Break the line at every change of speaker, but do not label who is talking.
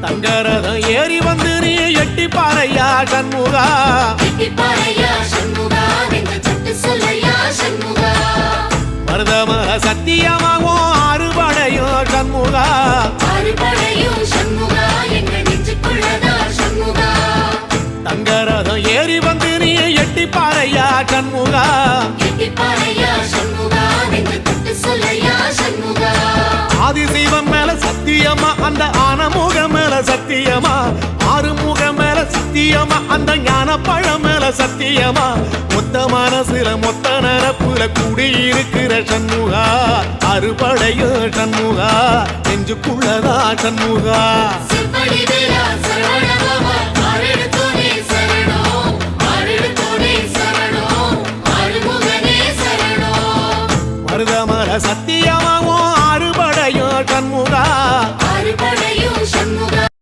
தங்கரதம் ஏறி வந்து நீ எட்டி பாறையா சண்முகா மருதமர சத்தியமாகும் அறுபடையும் சண்முகா தங்கரதம் ஏறி வந்து நீ எட்டி பாறையா சண்முகா ஆதிசைவம் மேல சத்தியமா அந்த ஆனமுகம் மேல சத்தியமா ஆறுமுகம் மேல சத்தியமா அந்த ஞான பழம் மேல சத்தியமா மொத்த மனசுல மொத்த நரப்புல குடியிருக்கிற சண்முகா அறுபடையோ சண்முகா நெஞ்சுக்குள்ளதா சண்முகா